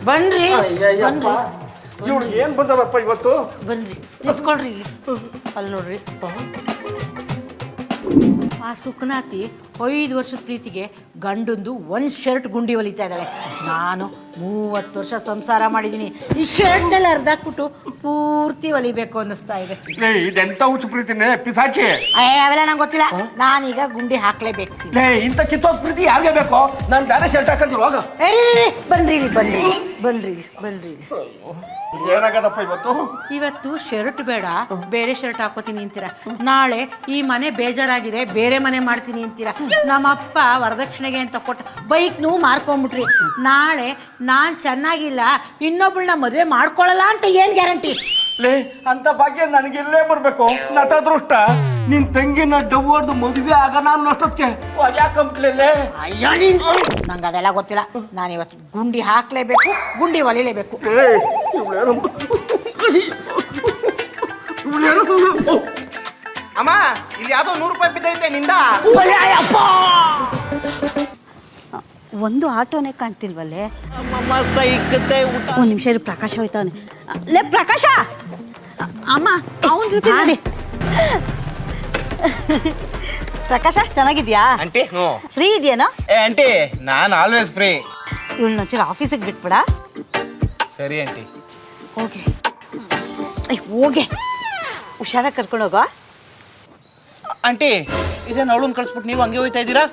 ಬನ್ರಿ ಇವಳು ಏನ್ ಬಂದಲ್ಲಪ್ಪ ಇವತ್ತು? ಬನ್ರಿ ನಿಂತ್ಕೊಳ್ರಿ ಇಲ್ಲಿ. ಅಲ್ಲಿ ನೋಡ್ರಿ ಆ ಸುಖನಾತಿ 5 ವರ್ಷದ ಪ್ರೀತಿಗೆ ಗಂಡಂದು 1 ಶರ್ಟ್ ಗುಂಡಿ ಹೊಲಿತಾ ಇದ್ದಾಳೆ. ನಾನು 30 ವರ್ಷ ಸಂಸಾರ ಮಾಡಿದ್ದೀನಿ. ಈ ಶರ್ಟ್ನೆಲ್ಲ ಅರ್ಧಾಕ್ಬಿಟ್ಟು ಪೂರ್ತಿ ಹೊಲಿಬೇಕು ಅನ್ನಿಸ್ತಾ ಇದೆ. ಇದೆಂತ ಹುಚ್ಚು ಪ್ರೀತಿನೇ ಪಿಸಾಚಿ. ಅವೆಲ್ಲ ನಂಗೆ ಗೊತ್ತಿಲ್ಲ. ನಾನೀಗ ಗುಂಡಿ ಹಾಕ್ಲೇಬೇಕು. ಇಂಥ ಕಿತ್ತೋಸ್ ಪ್ರೀತಿ ಯಾರಿಗೆ ಬೇಕು? ನಾನು ಬೇರೆ ಶರ್ಟ್ ಹಾಕಿದ್ರು ಹೋಗ. ಬನ್ರಿ ಇಲ್ಲಿ ಬನ್ರಿ ಬನ್ರಿ ಬನ್ರಿ. ಏನಾಗದಪ್ಪ ಇವತ್ತು ಶರ್ಟ್ ಬೇಡ ಬೇರೆ ಶರ್ಟ್ ಹಾಕೋತೀನಿ ಅಂತೀರ. ನಾಳೆ ಈ ಮನೆ ಬೇಜಾರಾಗಿದೆ ಬೇರೆ ಮನೆ ಮಾಡ್ತೀನಿ ಅಂತೀರ. ನಮ್ಮಪ್ಪ ವರದಕ್ಷಿಣೆಗೆ ಅಂತ ಕೊಟ್ಟ ಬೈಕ್ನೂ ಮಾರ್ಕೊಂಡ್ಬಿಟ್ರಿ. ನಾಳೆ ನಾನ್ ಚೆನ್ನಾಗಿಲ್ಲ ಇನ್ನೊಬ್ಬಳನ್ನ ಮದುವೆ ಮಾಡ್ಕೊಳ್ಳಲ್ಲ ಅಂತ ಏನ್ ಗ್ಯಾರಂಟಿ? ಅಂತ ಭಾಗ್ಯ ನನಗಿಲ್ಲೇ ಬರ್ಬೇಕು. ನತದೃಷ್ಟ ನಿನ್ ತಂಗಿನ ಡವ್ವರ್ದು ಮದುವೆ ಆಗ ನಾನು ಅಷ್ಟೊತ್ತಿಗೆ ಯಾಕಂಪ್ಲೇ. ಅಯ್ಯೋ ನಂಗೆ ಅದೆಲ್ಲ ಗೊತ್ತಿಲ್ಲ. ನಾನು ಇವತ್ತು ಗುಂಡಿ ಹಾಕ್ಲೇಬೇಕು ಗುಂಡಿ ಹೊಲಿಲೇಬೇಕು. ಅಮ್ಮ ಇಲ್ಲಿ ಯಾವ್ದೋ 100 ರೂಪಾಯಿ ಬಿದ್ದೈತೆ ನಿಂದ. ಒಂದು ಆಟೋನೇ ಕಾಣ್ತಿಲ್ವಲ್ಲೇ. ಊಟ 1 ನಿಮಿಷ ಇರು, ಪ್ರಕಾಶ ಹೋಯ್ತವನೆ. ಲೇ ಪ್ರಕಾಶ, ಅಮ್ಮ ಅವನ ಜೊತೆ ಪ್ರಕಾಶ ಚೆನ್ನಾಗಿದ್ಯಾ ಆಂಟಿ? ಫ್ರೀ ಇದೆಯೇನೋ? ಆಂಟಿ ನಾನು ಆಲ್ವೇಸ್ ಫ್ರೀ. ಇವಳನ್ನ ಒಂಚೂರು ಆಫೀಸಿಗೆ ಬಿಟ್ಬಿಡ. ಸರಿ ಆಂಟಿ. ಓಕೆ ಹೋಗೆ ಹುಷಾರಾಗಿ ಕರ್ಕೊಂಡೋಗೋ. ಆಂಟಿ ಇದೇನು ಅವಳನ್ನ ಕಳಿಸ್ಬಿಟ್ಟು ನೀವು ಹಂಗೆ ಹೋಯ್ತಾ ಇದ್ದೀರಾ?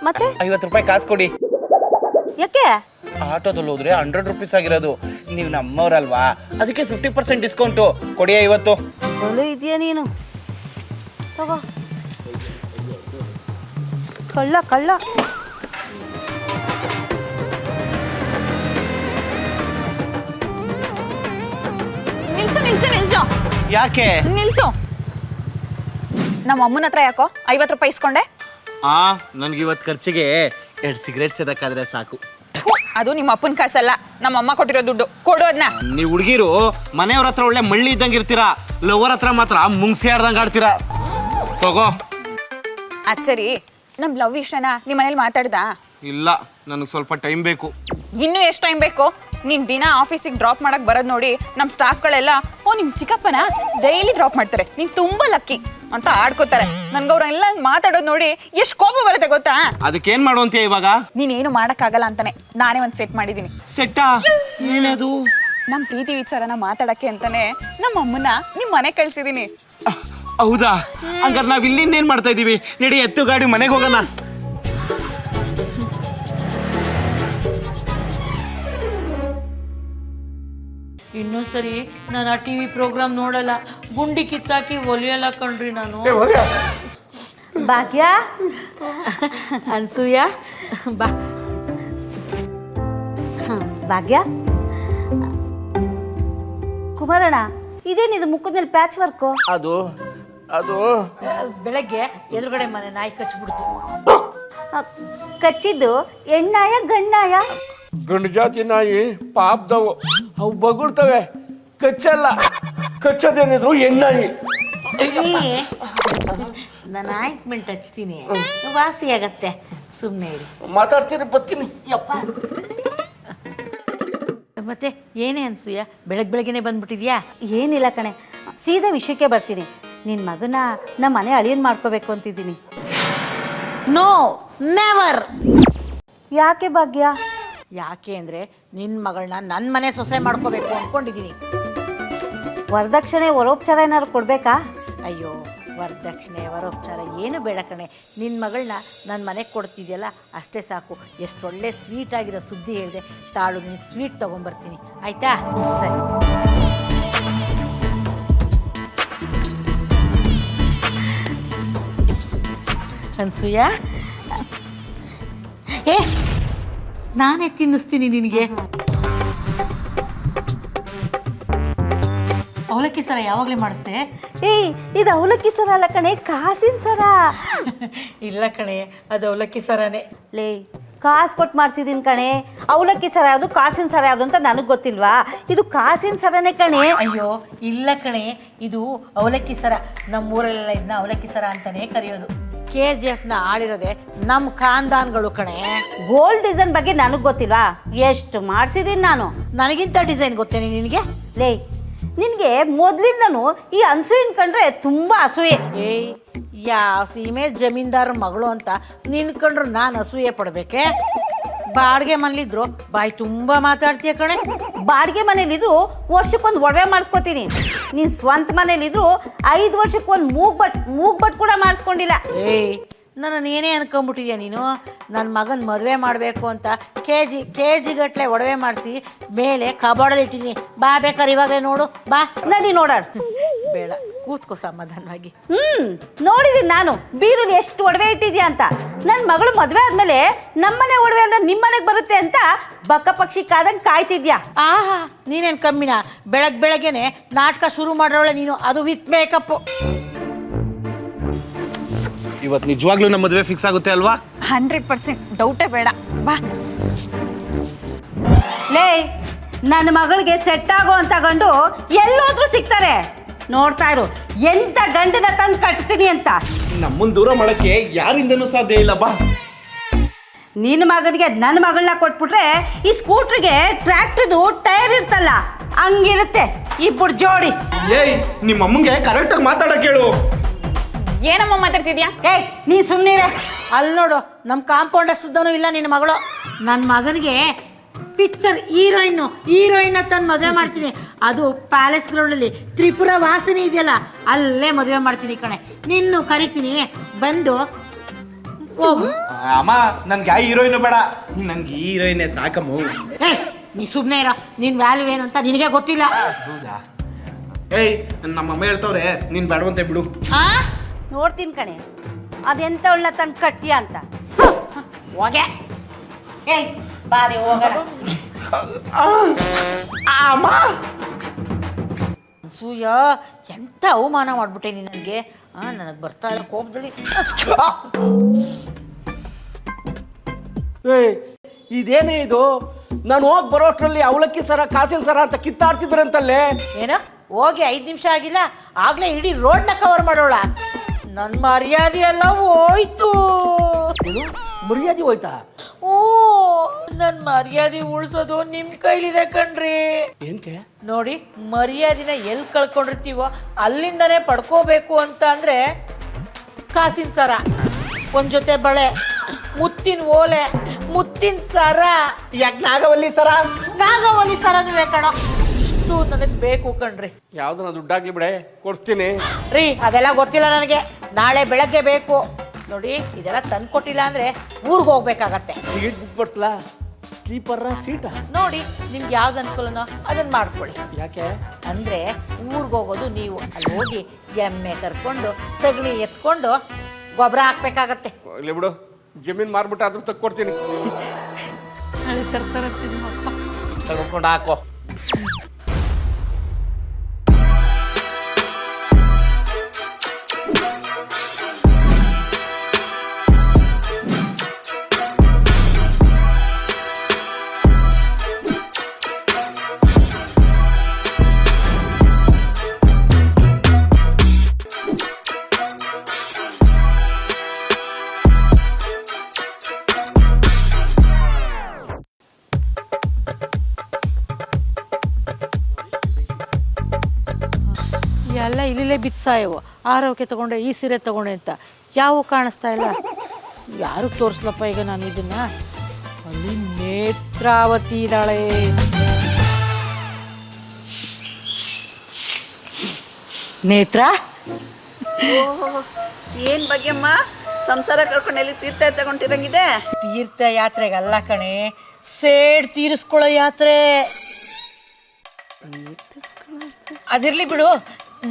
ಮತ್ತೆ 50 ರೂಪಾಯಿ ಕಾಸು ಕೊಡಿ. ಯಾಕೆ? ಆಟೋದಲ್ಲಿ ಹೋದ್ರೆ 100 ರೂಪೀಸ್ ಆಗಿರೋದು. ನೀವು ನಮ್ಮವ್ರಲ್ವಾ, ಅದಕ್ಕೆ 50% ಡಿಸ್ಕೌಂಟು ಕೊಡಿ. 50 ಒಳ್ಳೆ ಇದೆಯಾ ನೀನು? ತಗೋ. ಕಳ್ಳ ಕಳ್ಳ. ನಿಲ್ಸು ನಿಲ್ಸು ನಿಲ್ಸು. ಯಾಕೆ ನಿಲ್ಸು. ನಮ್ಮ ಅಮ್ಮನ ಹತ್ರ ಯಾಕೋ 50 ರೂಪಾಯಿ ಇಸ್ಕೊಂಡೆ? ನನ್ಗೆ ಇವತ್ತು ಖರ್ಚಿಗೆ 2 ಸಿಗರೇಟ್ ಸೇದಕ್ಕಾದ್ರೆ ಸಾಕು. ಅದು ನಿಮ್ಮ ಅಪ್ಪನ ಕಾಸಲ್ಲ, ನಮ್ಮ ಅಮ್ಮ ಕೊಟ್ಟಿರೋ ದುಡ್ಡು. ಕೊಡು ಅದನ್ನ. ನೀವು ಹುಡುಗಿರು ಮನೆಯವ್ರ ಹತ್ರ ಒಳ್ಳೆ ಮಳ್ಳಿ ಇದ್ದಂಗೆ ಇರ್ತೀರಾ, ಲವರ್ ಹತ್ರ ಮಾತ್ರ ಮುಂಗ್ಸಿ ಆಡ್ದಂಗೆ ಆಡ್ತೀರಾ. ತಗೋ. ಅದ್ ಸರಿ, ನಮ್ ಲವ್ ಇಷ್ಟನ ನಿಮ್ಮ ಮನೇಲಿ ಮಾತಾಡ್ದ? ಇಲ್ಲ, ನನಗೆ ಸ್ವಲ್ಪ ಟೈಮ್ ಬೇಕು. ಇನ್ನೂ ಎಷ್ಟು ಟೈಮ್ ಬೇಕು? ನೀನ್ ದಿನ ಆಫೀಸಿಗೆ ಡ್ರಾಪ್ ಮಾಡಕ್ ಬರೋದ್ ನೋಡಿ ನಮ್ಮ ಸ್ಟಾಫ್ಗಳೆಲ್ಲ ಓ ನಿಮ್ ಚಿಕ್ಕಪ್ಪನ ಡೈಲಿ ಡ್ರಾಪ್ ಮಾಡ್ತಾರೆ, ನೀನ್ ತುಂಬಾ ಲಕ್ಕಿ ಅಂತ ಆಡ್ಕೋತಾರೆ. ನನ್ಗೆ ಅವ್ರೆಲ್ಲ ಮಾತಾಡೋದ್ ನೋಡಿ ಎಷ್ಟು ಕೋಪ ಬರುತ್ತೆ ಗೊತ್ತಾ? ಅದಕ್ಕೇನ್ ಮಾಡುವಂತೀಯ ಇವಾಗ? ನೀನೇನು ಮಾಡಕ್ಕಾಗಲ್ಲ ಅಂತಾನೆ ನಾನೇ ಒಂದ್ ಸೆಟ್ ಮಾಡಿದೀನಿ. ಸೆಟ್ಟಾ? ಏನದು? ನಮ್ ಪ್ರೀತಿ ವಿಚಾರನ ಮಾತಾಡಕ್ಕೆ ಅಂತಾನೆ ನಮ್ಮ ಅಮ್ಮನ ನಿಮ್ ಮನೆ ಕಳ್ಸಿದೀನಿ. ಹೌದಾ? ಹಂಗಾರೆ ನಾವ್ ಇಲ್ಲಿಂದ ಏನ್ ಮಾಡ್ತಾ ಇದೀವಿ? ನಡಿ ಎತ್ತು ಗಾಡಿ ಮನೆಗೆ ಹೋಗೋಣ. ಇನ್ನೊಂದ್ಸರಿ ನಾನು ಆ TV ಪ್ರೋಗ್ರಾಮ್ ನೋಡಲ್ಲ. ಗುಂಡಿ ಕಿತ್ತಾಕಿ ಒಲಿಯಲ್ಲ ಕಣ್ರಿ ನಾನು. ಭಾಗ್ಯ, ಅನ್ಸೂಯ ಬಾ. ಭಾಗ್ಯ, ಕುಮಾರಣ್ಣ ಇದೇನಿದು ಮುಖದ ಮೇಲೆ ಪ್ಯಾಚ್ ವರ್ಕು? ಅದು ಅದು ಬೆಳಗ್ಗೆ ಎದುರುಗಡೆ ಮನೆ ನಾಯಿ ಕಚ್ಬಿಡ್ತು. ಕಚ್ಚಿದ್ದು ಹೆಣ್ಣಾಯ ಗಣ್ಣಾಯ? ಗಂಡು ಜಾತಿ ನಾಯಿ ಪಾಪದವು, ಅವು ಬಗುಳ್ತವೆ, ಕಚ್ಚಲ್ಲ. ಕಚ್ಚೋದೇನಿದ್ರು ಹೆಣ್ಣಾಯಿ. ನಾನು ಆಯಿಂಟ್ಮೆಂಟ್ ಹಚ್ತೀನಿ, ವಾಸಿ ಆಗತ್ತೆ, ಸುಮ್ಮನೆ ಇರಿ. ಮಾತಾಡ್ತೀರಿ ಬರ್ತೀನಿ. ಯಪ್ಪ ಮತ್ತೆ ಏನೇ ಅನ್ಸೂಯ, ಬೆಳಗ್ಗೆನೆ ಬಂದ್ಬಿಟ್ಟಿದ್ಯಾ? ಏನಿಲ್ಲ ಕಣೆ, ಸೀದಾ ವಿಷಯಕ್ಕೆ ಬರ್ತೀನಿ. ನಿನ್ನ ಮಗನ ನಮ್ಮ ಮನೆ ಅಳಿಯನ್ ಮಾಡ್ಕೋಬೇಕು ಅಂತಿದ್ದೀನಿ. No, never. ಯಾಕೆ ಭಾಗ್ಯ? ಯಾಕೆ ಅಂದರೆ ನಿನ್ನ ಮಗಳನ್ನ ನನ್ನ ಮನೆ ಸೊಸೆ ಮಾಡ್ಕೋಬೇಕು ಅಂದ್ಕೊಂಡಿದ್ದೀನಿ. ವರದಕ್ಷಿಣೆ ವರೋಪಚಾರ ಏನಾದ್ರು ಕೊಡಬೇಕಾ? ಅಯ್ಯೋ, ವರದಕ್ಷಿಣೆ ವರೋಪಚಾರ ಏನು ಬೇಡ ಕಣೆ. ನಿನ್ನ ಮಗಳನ್ನ ನನ್ನ ಮನೆಗೆ ಕೊಡ್ತಿದ್ಯಲ್ಲ ಅಷ್ಟೇ ಸಾಕು. ಎಷ್ಟು ಒಳ್ಳೆ ಸ್ವೀಟ್ ಆಗಿರೋ ಸುದ್ದಿ ಹೇಳಿದೆ. ತಾಳು, ನಿನಗೆ ಸ್ವೀಟ್ ತೊಗೊಂಬರ್ತೀನಿ, ಆಯಿತಾ? ಸರಿ. ಅನ್ಸೂಯ, ಏ ನಾನೇ ತಿನ್ನಿಸ್ತೀನಿ ನಿನಗೆ. ಅವಲಕ್ಕಿ ಸರ ಯಾವಾಗಲೇ ಮಾಡಿಸ್ದೆ? ಏಯ್, ಇದು ಅವಲಕ್ಕಿ ಸರ ಅಲ್ಲ ಕಣೆ, ಕಾಸಿನ ಸರ. ಇಲ್ಲ ಕಣೆ, ಅದು ಅವಲಕ್ಕಿ ಸರನೇ. ಲೇ, ಕಾಸು ಕೊಟ್ಟು ಮಾಡಿಸಿದೀನಿ ಕಣೆ. ಅವಲಕ್ಕಿ ಸರ ಯಾವುದು ಕಾಸಿನ ಸರ ಯಾವುದು ಅಂತ ನನಗೆ ಗೊತ್ತಿಲ್ವಾ? ಇದು ಕಾಸಿನ ಸರನೇ ಕಣೆ. ಅಯ್ಯೋ ಇಲ್ಲ ಕಣೆ, ಇದು ಅವಲಕ್ಕಿ ಸರ. ನಮ್ಮೂರಲ್ಲೆಲ್ಲ ಇದನ್ನ ಅವಲಕ್ಕಿ ಸರ ಅಂತಾನೆ ಕರೆಯೋದು. KGF ಆಡಿರೋದೆ ನಮ್ಮ ಖಾನ್ದಾನ್ಗಳು ಕಣೆ. ಗೋಲ್ಡ್ ಡಿಸೈನ್ ಬಗ್ಗೆ ನನಗೆ ಗೊತ್ತಿಲ್ವಾ? ಎಷ್ಟು ಮಾಡಿಸಿದ್ದೀನಿ ನಾನು. ನನಗಿಂತ ಡಿಸೈನ್ ಗೊತ್ತೇನೆ ನಿನಗೆ? ಲೇ, ನಿನಗೆ ಮೊದಲಿಂದನೂ ಈ ಅನ್ಸೂಯಿನ್ ಕಂಡ್ರೆ ತುಂಬ ಅಸೂಯೆ. ಏಯ್, ಯಾವ ಸೀಮೆ ಜಮೀನ್ದಾರ ಮಗಳು ಅಂತ ನಿನ್ಕೊಂಡ್ರು ನಾನು ಅಸೂಯೆ ಪಡ್ಬೇಕೆ? ಬಾಡಿಗೆ ಮನೇಲಿದ್ರು ಬಾಯಿ ತುಂಬ ಮಾತಾಡ್ತೀಯ ಕಣೆ. ಬಾಡಿಗೆ ಮನೇಲಿದ್ರು ವರ್ಷಕ್ಕೊಂದು ಒಡವೆ ಮಾಡಿಸ್ಕೊತೀನಿ. ನೀನು ಸ್ವಂತ ಮನೇಲಿದ್ರು 5 ವರ್ಷಕ್ಕೊಂದು ಮೂಗ್ಬಟ್ ಕೂಡ ಮಾಡಿಸ್ಕೊಂಡಿಲ್ಲ. ಏಯ್, ನನ್ನ ಏನೇ ಅನ್ಕೊಂಬಿಟ್ಟಿದ್ಯಾ ನೀನು? ನನ್ನ ಮಗನ ಮದುವೆ ಮಾಡಬೇಕು ಅಂತ ಕೆ ಜಿ ಗಟ್ಟಲೆ ಒಡವೆ ಮಾಡಿಸಿ ಮೇಲೆ ಕಬೋರ್ಡಲ್ಲಿ ಇಟ್ಟಿದ್ದೀನಿ. ಬಾ ಬೇಕಾದ್ರೆ ಇವಾಗಲೇ ನೋಡು, ಬಾ. ನಡಿ ನೋಡೋಣ. ಬೇಡ, ಕೂತ್ಕೋ ಸಮಾಧಾನವಾಗಿ. ನೋಡಿದ್ದೀನಿ ನಾನು ಬೀರುಲಿ ಎಷ್ಟು ಒಡವೆ ಇಟ್ಟಿದ್ಯಾ ಅಂತ. ನನ್ನ ಮಗಳು ಮದುವೆ ಆದ್ಮೇಲೆ ನಮ್ಮನೆ ಒಡವೆ ಎಲ್ಲ ನಿಮ್ಮನೆಗೆ ಬರುತ್ತೆ ಅಂತ ಬಕ್ಕ ಪಕ್ಷಿ ಕಾದಂಗೆ ಕಾಯ್ತಿದ್ಯಾ. ಆಹಾ, ನೀನೇನು ಕಮ್ಮಿನಾ? ಬೆಳಗ್ಗೆನೆ ನಾಟಕ ಶುರು ಮಾಡೋಳೆ ನೀನು, ಅದು ವಿತ್ ಮೇಕಪ್. ಇವತ್ತು ನಿಜವಾಗ್ಲೂ ನಮ್ಮ ಮದುವೆ ಫಿಕ್ಸ್ ಆಗುತ್ತೆ ಅಲ್ವಾ? 100% ಡೌಟೇ ಬೇಡ. ಬಾ. ಲೇ, ನನ್ನ ಮಗಳಿಗೆ ಸೆಟ್ ಆಗೋ ಅಂತ ಗಂಡು ಎಲ್ಲೋದ್ರೂ ಸಿಗ್ತಾರೆ. ನೋಡ್ತಾ ಇರು, ಎಂತ ಗಂಡನ ತಂದು ಕಟ್ತೀನಿ ಅಂತ. ನಮ್ಮನ್ನ ದೂರ ಮಾಡಕ್ಕೆ ಯಾರಿಂದನೂ ಸಾಧ್ಯ ಇಲ್ಲ. ಬಾ. ನಿನ್ನ ಮಗನಿಗೆ ನನ್ನ ಮಗಳನ್ನ ಕೊಟ್ಬಿಟ್ರೆ ಈ ಸ್ಕೂಟ್ರಿಗೆ ಟ್ರ್ಯಾಕ್ಟರ್ದು ಟೈರ್ ಇರ್ತಲ್ಲ ಹಂಗಿರುತ್ತೆ ಇಬ್ಬರು ಜೋಡಿ. ಏಯ್, ನಿಮ್ಮ ಅಮ್ಮಂಗೆ ಕರೆಕ್ಟಾಗಿ ಮಾತಾಡಕ್ಕೆ ಹೇಳು. ಏನಮ್ಮ ಮಾತಾಡ್ತಿದ್ಯಾ? ಏಯ್, ನೀ ಸುಮ್ಮನಿರೆ. ಅಲ್ಲಿ ನೋಡು, ನಮ್ಮ ಕಾಂಪೌಂಡ್ ಅಷ್ಟುದ್ದನೂ ಇಲ್ಲ ನಿನ್ನ ಮಗಳು. ನನ್ನ ಮಗನಿಗೆ ಪಿಕ್ಚರ್ ಹೀರೋಯಿನ್ ತಂದು ಮದುವೆ ಮಾಡ್ತೀನಿ. ಅದು ಪ್ಯಾಲೇಸ್ ಗ್ರೌಂಡಲ್ಲಿ ತ್ರಿಪುರ ವಾಸನೆ ಇದೆಯಲ್ಲ, ಅಲ್ಲೇ ಮದುವೆ ಮಾಡ್ತೀನಿ ಕಣೆ. ನಿನ್ನು ಕರಿತೀನಿ, ಬಂದು ಹೋಗು. ಅಮ್ಮ, ನನ್ಗೆ ಯಾವ ಹೀರೋಯಿನ್ ಬೇಡ, ನನ್ಗೆ ಹೀರೋಯಿನ್ ಸಾಕಮ್ಮ. ಏಯ್, ನೀ ಸುಮ್ಮನೆ ಇರೋ. ನಿನ್ನ ವ್ಯಾಲ್ಯೂ ಏನು ಅಂತ ನಿನಗೆ ಗೊತ್ತಿಲ್ಲ. ಹೌದಾ? ಏಯ್, ನಮ್ಮಮ್ಮ ಹೇಳ್ತವ್ರೆ ನೀನ್ ಬೇಡವಂತೆ ಬಿಡು. ನೋಡ್ತೀನಿ ಕಣೆ, ಅದೆಂತವಳನ್ನ ತಂದು ಕಟ್ತೀಯ ಅಂತ. ಹೋಗೆ. ಏಯ್, ಬಾರಿ ಹೋಗೋಣ. ಅಮ್ಮ, ಸೂಯ, ಎಂತ ಅವಮಾನ ಮಾಡ್ಬಿಟ್ಟೆ ನೀನು ನನಗೆ. ನನಗೆ ಬರ್ತಾ ಇರೋ ಕೋಪದಲ್ಲಿ. ಏಯ್, ಇದೇನೇ ಇದು? ನಾನು ಹೋಗಿ ಬರೋಷ್ಟ್ರಲ್ಲಿ ಅವಲಕ್ಕಿ ಸರ ಕಾಸಿನ ಸರ ಅಂತ ಕಿತ್ತಾಡ್ತಿದ್ರಂತಲ್ಲೇ. ಏನು? ಹೋಗಿ 5 ನಿಮಿಷ ಆಗಿಲ್ಲ, ಆಗ್ಲೇ ಇಡೀ ರೋಡ್ನ ಕವರ್ ಮಾಡೋಳ. ನನ್ನ ಮರ್ಯಾದೆ ಎಲ್ಲ ಹೋಯ್ತು. ಮರ್ಯಾದೆ ಹೋಯ್ತಾ? ಓ, ನನ್ನ ಮರ್ಯಾದೆ ಉಳಿಸೋದು ನಿಮ್ಮ ಕೈಲಿದೆ ಕಣ್ರಿ. ಏನ್ಕೆ? ನೋಡಿ, ಮರ್ಯಾದಿನ ಎಲ್ಲಿ ಕಳ್ಕೊಂಡಿರ್ತೀವೋ ಅಲ್ಲಿಂದನೇ ಪಡ್ಕೋಬೇಕು ಅಂತ ಅಂದ್ರೆ ಕಾಸಿನ ಸರ, ಒಂದ್ ಜೊತೆ ಬಳೆ, ಮುತ್ತಿನ ಓಲೆ, ಮುತ್ತಿನ ಸರ, ಯಾಕೆ ನಾಗವಲ್ಲಿ ಸರ? ನಾಗವಲ್ಲಿ ಸರನೂ ಕಣೋ. ಇಷ್ಟು ನನಗೆ ಬೇಕು ಕಣ್ರಿ. ಯಾವ್ದನ್ನ ದುಡ್ಡಾಗ್ಲಿ ಬಿಡೆ, ಕೊಡ್ಸ್ತೀನಿ ರೀ. ಅದೆಲ್ಲ ಗೊತ್ತಿಲ್ಲ ನನಗೆ, ನಾಳೆ ಬೆಳಗ್ಗೆ ಬೇಕು. ನೋಡಿ, ಇದೆಲ್ಲ ತಂದ್ಕೊಟ್ಟಿಲ್ಲ ಅಂದ್ರೆ ಊರಿಗೆ ಹೋಗ್ಬೇಕಾಗತ್ತೆ. ಟಿಕೆಟ್ ಬುಕ್ ಮಾಡ್ತಲಾ? ಸ್ಲೀಪರ ಸೀಟ? ನೋಡಿ, ನಿಮ್ಗೆ ಯಾವ್ದು ಅನುಕೂಲನೋ ಅದನ್ನ ಮಾಡ್ಕೊಳ್ಳಿ. ಯಾಕೆ ಅಂದ್ರೆ ಊರಿಗೆ ಹೋಗೋದು ನೀವು, ಅಲ್ಲಿ ಹೋಗಿ ಎಮ್ಮೆ ಕರ್ಕೊಂಡು ಸಗಣಿ ಎತ್ಕೊಂಡು ಗೊಬ್ಬರ ಹಾಕ್ಬೇಕಾಗತ್ತೆ. ಇಲ್ಲಿ ಬಿಡು, ಜಮೀನ್ ಮಾರ್ಬಿಟ್ಟು ಅದ್ರ ತಕ್ಕೊಡ್ತೀನಿ. ತರ್ತಾರಂತೆ ನಿಮ್ಮಪ್ಪ. ತಗೊಂಡು ಹಾಕೋ. ಎಲ್ಲ ಇಲ್ಲೇ ಬಿತ್ಸಾಯವು. ಆರೋಗ್ಯ ತಗೊಂಡೆ, ಈ ಸೀರೆ ತಗೊಂಡೆ ಅಂತ ಯಾವ ಕಾಣಿಸ್ತಾ ಇಲ್ಲ. ಯಾರು ತೋರಿಸ್ಲಪ್ಪ ಈಗ ನಾನು ಇದನ್ನ? ಅಲ್ಲಿ ನೇತ್ರಾವತಿ ಇದ್ದಾಳೆ. ನೇತ್ರ, ಏನ್ ಬಗ್ಗೆಮ್ಮ ಸಂಸಾರ ಕರ್ಕೊಂಡು ಎಲ್ಲಿ ತೀರ್ಥ ತಗೊಂಡಿರಂಗಿದೆ? ತೀರ್ಥ ಯಾತ್ರೆಗಲ್ಲ ಕಣೆ, ಸೇಡ್ ತೀರಿಸ್ಕೊಳ್ಳೋ ಯಾತ್ರೆ. ಅದಿರ್ಲಿ ಬಿಡು,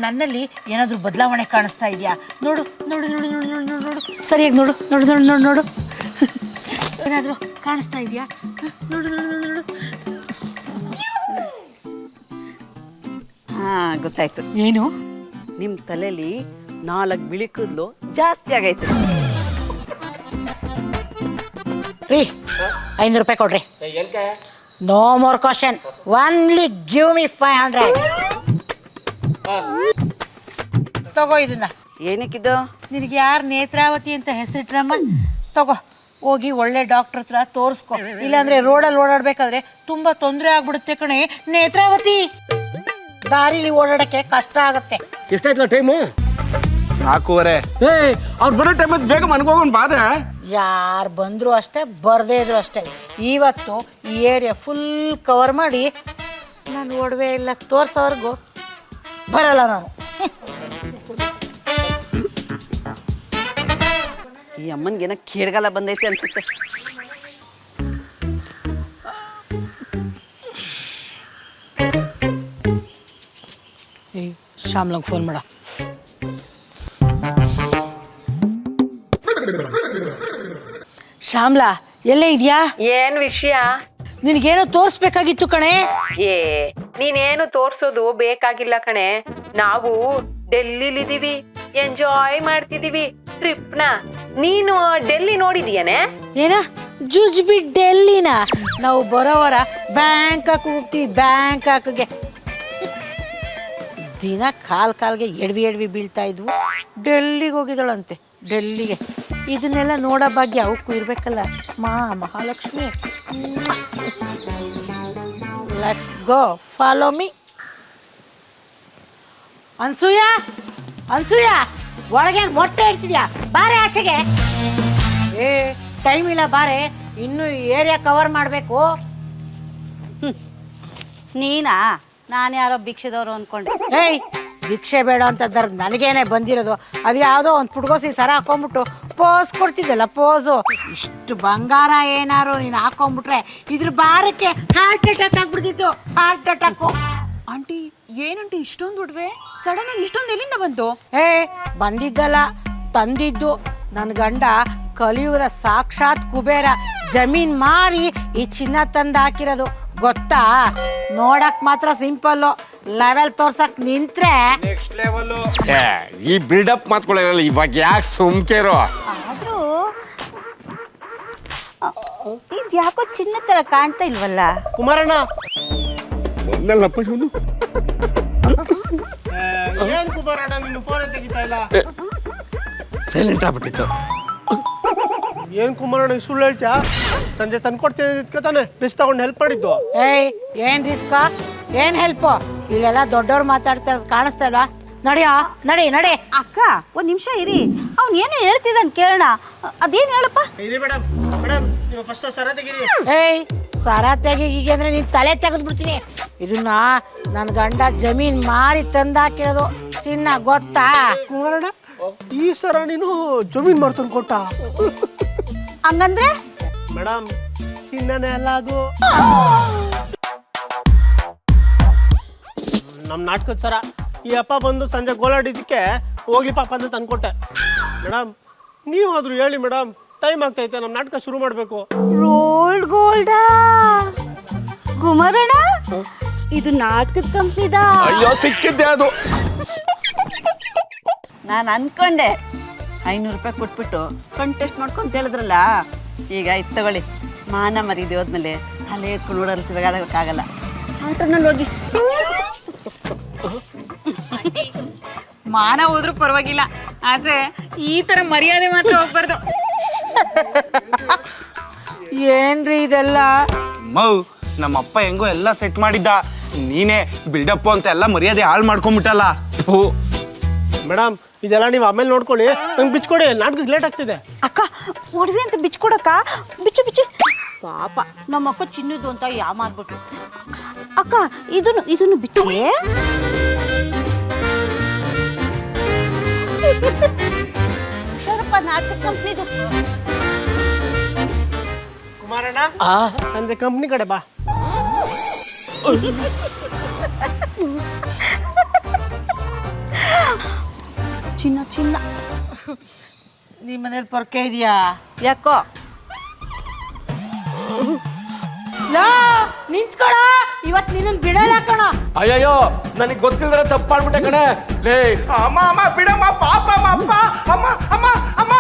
ನನ್ನಲ್ಲಿ ಏನಾದರೂ ಬದಲಾವಣೆ ಕಾಣಿಸ್ತಾ ಇದೆಯಾ? ನೋಡು ನೋಡು ನೋಡು ನೋಡು ನೋಡು ನೋಡು ನೋಡು, ಸರಿಯಾಗಿ ನೋಡು ನೋಡು ನೋಡು ನೋಡು ನೋಡು, ಏನಾದರೂ ಕಾಣಿಸ್ತಾ ಇದೆಯಾ? ನೋಡು ನೋಡು ನೋಡು ನೋಡು. ಹಾ, ಗೊತ್ತಾಯ್ತು. ಏನು? ನಿಮ್ ತಲೆಯಲ್ಲಿ 4 ಬಿಳಿ ಕೂದಲು ಜಾಸ್ತಿ ಆಗೈತೆ. ರೀ, 500 ರೂಪಾಯಿ ಕೊಡ್ರಿ. No more question, only give me 500. ತಗೋ ಇದನ್ನ. ಏನಕ್ಕಿದ್ದು? ನಿನಗೆ ಯಾರು ನೇತ್ರಾವತಿ ಅಂತ ಹೆಸರಿಟ್ರಮ್ಮ? ತಗೋ ಹೋಗಿ ಒಳ್ಳೆ ಡಾಕ್ಟರ್ ಹತ್ರ ತೋರಿಸ್ಕೊ, ಇಲ್ಲಾಂದ್ರೆ ರೋಡಲ್ಲಿ ಓಡಾಡ್ಬೇಕಾದ್ರೆ ತುಂಬಾ ತೊಂದರೆ ಆಗ್ಬಿಡುತ್ತೆ ಕಣೆ ನೇತ್ರಾವತಿ. ದಾರಿಲಿ ಓಡಾಡಕ್ಕೆ ಕಷ್ಟ ಆಗತ್ತೆ. ಎಷ್ಟಾಯ್ತಲ್ಲ ಟೈಮು? 4:15. ಅವ್ರು ಬರೋ ಟೈಮಲ್ಲಿ ಬೇಗ ಮನ್ಗೋಗೋನ್ ಬಾರೆ. ಯಾರು ಬಂದ್ರು ಅಷ್ಟೇ, ಬರ್ದೇ ಇದ್ರು ಅಷ್ಟೇ. ಇವತ್ತು ಈ ಏರಿಯಾ ಫುಲ್ ಕವರ್ ಮಾಡಿ ನಾನು ಒಡವೆ ಎಲ್ಲ ತೋರ್ಸೋವರೆಗೂ ಬರಲ್ಲ ನಾನು. ಈ ಅಮ್ಮನಿಗೇನೋ ಕೇಳ್ಗಾಲ ಬಂದೈತೆ ಅನ್ಸುತ್ತೆ. ಶ್ಯಾಮ್ಲಂಗೆ ಫೋನ್ ಮಾಡ. ಶ್ಯಾಮ್ಲಾ ಎಲ್ಲೇ ಇದೆಯಾ? ಏನ್ ವಿಷಯ? ನಿನಗೇನೋ ತೋರಿಸ್ಬೇಕಾಗಿತ್ತು ಕಣೆ. ನೀನೇನು ತೋರ್ಸೋದು ಬೇಕಾಗಿಲ್ಲ ಕಣೆ. ನಾವು ಡೆಲ್ಲಿಲಿದೀವಿ, ಎಂಜಾಯ್ ಮಾಡ್ತಿದೀವಿ ಟ್ರಿಪ್ನ. ನೀನು ಡೆಲ್ಲಿ ನೋಡಿದೀಯನೆ? ಏನ ಜುಜ್ಬಿ ಡೆಲ್ಲಿನ? ನಾವು ಬರೋವರ ಬ್ಯಾಂಕಾಕ್ ಹೋಗ್ತೀವಿ. ಬ್ಯಾಂಕಾಕ್ಗೆ ದಿನ ಕಾಲ್ಗೆ ಎಡ್ವಿ ಬೀಳ್ತಾ ಇದ್ವು. ಡೆಲ್ಲಿಗೆ ಹೋಗಿದಳಂತೆ, ಡೆಲ್ಲಿಗೆ. ಇದನ್ನೆಲ್ಲ ನೋಡೋ ಭಾಗ್ಯ ಅವಕ್ಕೂ ಇರ್ಬೇಕಲ್ಲ Mahalakshmi. Let's go, follow me. Anasuya ಒಳಗೆ ಮೊಟ್ಟೆ ಇಡ್ತಿದ್ಯಾ? ಬಾರೆ ಆಚೆಗೆ. ಟೈಮ್ ಇಲ್ಲ, ಬಾರೆ. ಇನ್ನು ಏರಿಯಾ ಕವರ್ ಮಾಡಬೇಕು. ನೀನಾ? ನಾನು ಯಾರೋ ಭಿಕ್ಷದವರು ಅಂದ್ಕೊಂಡೆ. ಭಿಕ್ಷೆ ಬೇಡ ಅಂತಂದ್ರೆ ನನಗೇನೆ ಬಂದಿರೋದು. ಅದು ಯಾವುದೋ ಒಂದು ಪುಟ್ಗೋಸಿ ಸರ ಹಾಕೊಂಡ್ಬಿಟ್ಟು ಪೋಸ್ ಕೊಡ್ತಿದ್ದಲ್ಲ, ಪೋಸು. ಇಷ್ಟು ಬಂಗಾರ ಏನಾರು ನೀನು ಹಾಕೊಂಡ್ಬಿಟ್ರೆ ಇದ್ರ ಭಾರಕ್ಕೆ ಹಾರ್ಟ್ ಅಟ್ಯಾಕ್ ಆಗ್ಬಿಡ್ತಿತ್ತು. Heart attack. ಆಂಟಿ ಏನಂಟಿ ಇಷ್ಟೊಂದು ಒಡವೆ ಸಡನ್ ಆಗಿ ಇಷ್ಟೊಂದು ಎಲ್ಲಿಂದ ಬಂತು? ಬಂದಿದ್ದಲ್ಲ, ತಂದಿದ್ದು. ನನ್ನ ಗಂಡ ಕಲಿಯುಗದ ಸಾಕ್ಷಾತ್ ಕುಬೇರ. ಜಮೀನ್ ಮಾರಿ ಈ ಚಿನ್ನ ತಂದು ಹಾಕಿರೋದು, ಗೊತ್ತಾ? ನೋಡಕ್ ಮಾತ್ರ ಸಿಂಪಲ್ಲು, ಲೆವೆಲ್ ತೋರ್ಸಕ್ ನಿಂತ್ರೆ ನೆಕ್ಸ್ಟ್ ಲೆವೆಲ್. ಈ ಬಿಲ್ಡಪ್ ಮಾತ್ಕೊಳ್ಳಲ್ಲ, ಇವಾಗ ಯಾಕೆ ಸುಮ್ಕೇರೋ? ಆದ್ರೂ ಇದು ಯಾಕೋ ಚಿನ್ನ ತರ ಕಾಣ್ತಾ ಇಲ್ವಲ್ಲ? ಕುಮಾರಣ್ಣ ಒಂದಲ್ಲಪ್ಪ ಇವನು. ಏನ್ ಕುಮಾರಣ್ಣ ನಿನ್ನ ಫೋನ್ ತೆಗಿತಾ ಇಲ್ಲ? ಸೈಲೆಂಟ್ ಆಗ್ಬಿಟ್ಟಿತ್ತು. ಏನ್ ಕುಮಾರಣ್ಣ ಸುಳ್ಳು ಹೇಳ್ತ್ಯಾ? ಸಂಜೆ ತಂದ್ಕೊಡ್ತೀನಿ ತಾನೆ ರಿಸ್ಕ್ ತಗೊಂಡು ಹೆಲ್ಪ್ ಮಾಡಿದ್ದು. ಏನ್ ರಿಸ್ಕ, ಏನ್ ಹೆಲ್ಪ್? ಇಲ್ಲೆಲ್ಲ ದೊಡ್ಡವ್ರು ಮಾತಾಡ್ತಾ ಇರೋದು ಕಾಣಿಸ್ತಾ ಇಲ್ವಾ? ನಡಿ. ಅಕ್ಕ ಒಂದ್ ನಿಮಿಷ ಇರಿ, ಅವ್ನು ಏನು ಹೇಳ್ತಿದ್ದಾನೆ ಕೇಳೋಣ. ಅದೇನು ಹೇಳಪ್ಪ? ಇರಿ ಮೇಡಮ್, ನೀವು ಫಸ್ಟ್ ಸರ ತೆಗೀರಿ. ಸರ ತೆಗಿಗೆ ಅಂದ್ರೆ ನೀನ್ ತಲೆ ತೆಗೆದ್ಬಿಡ್ತೀನಿ. ಇದನ್ನ ನನ್ನ ಗಂಡ ಜಮೀನ್ ಮಾರಿ ತಂದಾಕಿರೋದು ಚಿನ್ನ, ಗೊತ್ತಾ? ಕುಮಾರಣ್ಣ ಈ ಸರ ನೀನು ಜಮೀನ್ ಮಾಡ್ತಾನೆ ಕೊಟ್ಟ? ಹಂಗಂದ್ರೆ ಮೇಡಮ್ ಚಿನ್ನನೇ ಅಲ್ಲ ಅದು, ನಮ್ಮ ನಾಟಕದ ಸರ. ಈ ಅಪ್ಪ ಬಂದು ಸಂಜೆ ಗೋಳಾಡಿದ್ದಕ್ಕೆ ಹೋಗ್ಲಿ ಪಾಪ ಅಂತ ತಂದ್ಕೊಟ್ಟೆ. ಮೇಡಮ್ ನೀವಾದ್ರೂ ಹೇಳಿ ಮೇಡಮ್, ಟೈಮ್ ಆಗ್ತೈತೆ, ನಮ್ಮ ನಾಟಕ ಶುರು ಮಾಡಬೇಕು. ರೋಲ್ಡ್ ಗೋಲ್ಡಾ? ಕುಮಾರಣ್ಣ ಇದು ನಾಟಕದ ಕಂಪ್ನಿದಾ? ಅಯ್ಯೋ ಸಿಕ್ಕಿದ್ದೆ ಅದು. ನಾನು ಅನ್ಕೊಂಡೆ 500 ರೂಪಾಯಿ ಕೊಟ್ಬಿಟ್ಟು ಕಂಟೆಸ್ಟ್ ಮಾಡ್ಕೊಂತ ಹೇಳಿದ್ರಲ್ಲ, ಈಗ ಇದು ತಗೊಳ್ಳಿ. ಮಾನ ಮರೀದಿ ಹೋದ್ಮೇಲೆ ತಲೆ ಎತ್ಕೊಂಡು ನೋಡೋರು ತಿರುಗಾಡೋಕ್ಕಾಗಲ್ಲ. ಆಟೋನಲ್ಲಿ ಹೋಗಿ. ಮಾನ ಹೋದ್ರೂ ಪರವಾಗಿಲ್ಲ, ಆದ್ರೆ ಈ ತರ ಮರ್ಯಾದೆ ಮಾತ್ರ ಹೋಗ್ಬಾರ್ದು. ಏನ್ರಿ ಇದೆಲ್ಲ? ನಮ್ಮಪ್ಪ ಹೆಂಗೋ ಎಲ್ಲ ಸೆಟ್ ಮಾಡಿದ್ದ, ನೀನೇ ಬಿಲ್ಡಪ್ ಅಂತ ಎಲ್ಲ ಮರ್ಯಾದೆ ಹಾಳು ಮಾಡ್ಕೊಂಡ್ಬಿಟ್ಟಲ್ಲ. ಮೇಡಮ್ ಇದೆಲ್ಲ ನೀವು ಆಮೇಲೆ ನೋಡ್ಕೊಳ್ಳಿ, ನಂಗೆ ಬಿಚ್ಕೊಡಿ, ನಾಟಕಕ್ಕೆ ಲೇಟ್ ಆಗ್ತಿದೆ. ಅಕ್ಕ ಒಡವೆ ಅಂತ ಬಿಚ್ಕೊಡಕ್ಕ? ಬಿಚ್ಚು. ಪಾಪ ನಮ್ಮಕ್ಕ ಚಿನ್ನದು ಅಂತ ಯಾಮಾರ್ಬಿಟ್ರು. ಅಕ್ಕ ಇದನ್ನು ಬಿಚ್ಚಿ. ಹುಷಾರಪ್ಪ, ನಾಟಕ ಕಂಪ್ನಿದು. ಕುಮಾರಣ್ಣ ಸಂಜೆ ಕಂಪ್ನಿ ಕಡೆ ಬಾ. ಚಿನ್ನ ನಿಮ್ಮ ಮನೇಲಿ ಪೊರ್ಕೆ ಇದೆಯಾ? ಯಾಕೋ ನಿಂತ್ಕೊಳ, ಇವತ್ತು ನಿನ್ನ ಬಿಡಲ್ಲ ಕಣ. ಅಯ್ಯಯ್ಯೋ ನನಗೆ ಗೊತ್ತಿಲ್ಲದ್ರೆ ತಪ್ಪು ಮಾಡ್ಬಿಟ್ಟೆ ಕಣೆ. ಲೇ ಅಮ್ಮ ಬಿಡಮ್ಮ, ಪಾಪ ಅಮ್ಮ, ಅಮ್ಮ